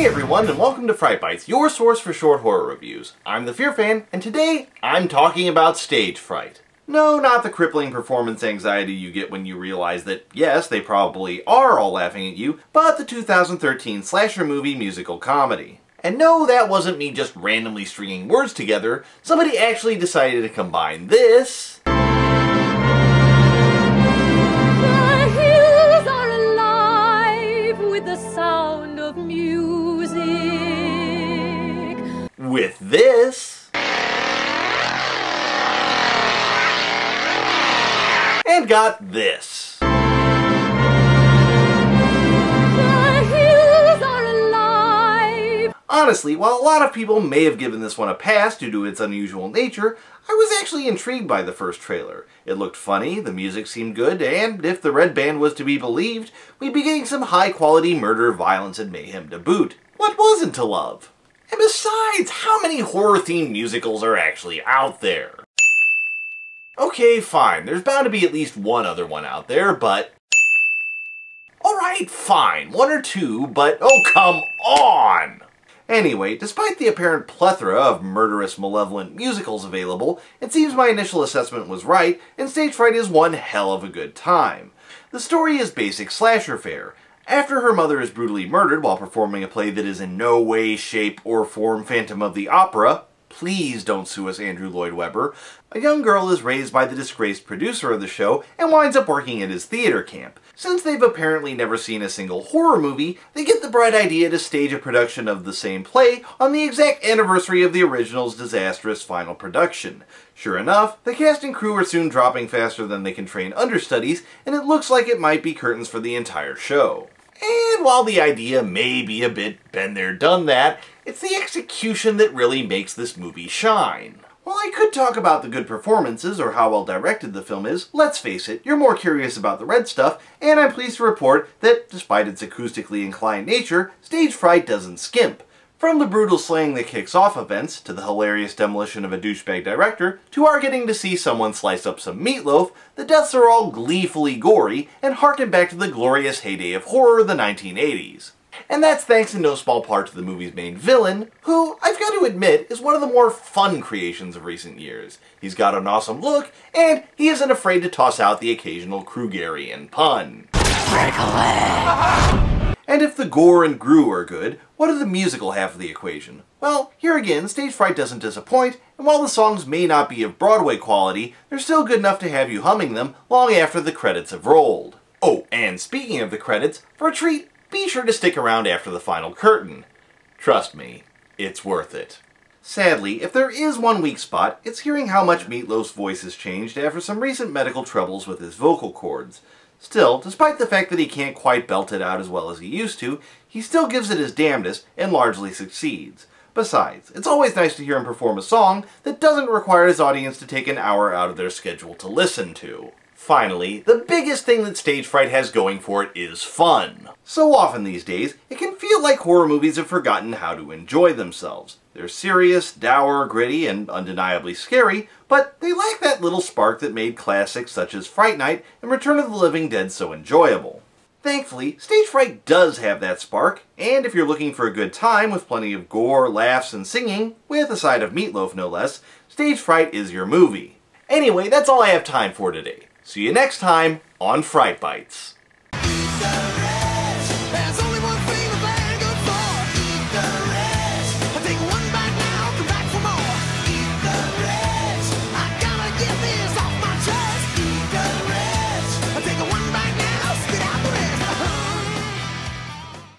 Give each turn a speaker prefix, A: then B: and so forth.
A: Hey everyone, and welcome to Fright Bites, your source for short horror reviews. I'm the Fear Fan, and today I'm talking about Stage Fright. No, not the crippling performance anxiety you get when you realize that, yes, they probably are all laughing at you, but the 2013 slasher movie musical comedy. And no, that wasn't me just randomly stringing words together. Somebody actually decided to combine this with this, and got this.
B: The hills are alive.
A: Honestly, while a lot of people may have given this one a pass due to its unusual nature, I was actually intrigued by the first trailer. It looked funny, the music seemed good, and if the red band was to be believed, we'd be getting some high-quality murder, violence, and mayhem to boot. What wasn't to love? And besides, how many horror-themed musicals are actually out there? Okay, fine, there's bound to be at least one other one out there, but... Alright, fine, one or two, but oh, come on! Anyway, despite the apparent plethora of murderous, malevolent musicals available, it seems my initial assessment was right, and Stage Fright is one hell of a good time. The story is basic slasher fare. After her mother is brutally murdered while performing a play that is in no way, shape, or form Phantom of the Opera, please don't sue us, Andrew Lloyd Webber, a young girl is raised by the disgraced producer of the show and winds up working at his theater camp. Since they've apparently never seen a single horror movie, they get the bright idea to stage a production of the same play on the exact anniversary of the original's disastrous final production. Sure enough, the cast and crew are soon dropping faster than they can train understudies, and it looks like it might be curtains for the entire show. And while the idea may be a bit been there, done that, it's the execution that really makes this movie shine. While I could talk about the good performances or how well directed the film is, let's face it, you're more curious about the red stuff, and I'm pleased to report that, despite its acoustically inclined nature, Stage Fright doesn't skimp. From the brutal slaying that kicks off events, to the hilarious demolition of a douchebag director, to our getting to see someone slice up some meatloaf, the deaths are all gleefully gory and harken back to the glorious heyday of horror of the 1980s. And that's thanks in no small part to the movie's main villain, who, I've got to admit, is one of the more fun creations of recent years. He's got an awesome look, and he isn't afraid to toss out the occasional Krugerian pun. And if the gore and Gru are good, what are the musical half of the equation? Well, here again, Stage Fright doesn't disappoint, and while the songs may not be of Broadway quality, they're still good enough to have you humming them long after the credits have rolled. Oh, and speaking of the credits, for a treat, be sure to stick around after the final curtain. Trust me, it's worth it. Sadly, if there is one weak spot, it's hearing how much Meatloaf's voice has changed after some recent medical troubles with his vocal cords. Still, despite the fact that he can't quite belt it out as well as he used to, he still gives it his damnedest and largely succeeds. Besides, it's always nice to hear him perform a song that doesn't require his audience to take an hour out of their schedule to listen to. Finally, the biggest thing that Stage Fright has going for it is fun. So often these days, it can feel like horror movies have forgotten how to enjoy themselves. They're serious, dour, gritty, and undeniably scary, but they lack that little spark that made classics such as Fright Night and Return of the Living Dead so enjoyable. Thankfully, Stage Fright does have that spark, and if you're looking for a good time with plenty of gore, laughs, and singing, with a side of meatloaf no less, Stage Fright is your movie. Anyway, that's all I have time for today. See you next time on Fright Bites.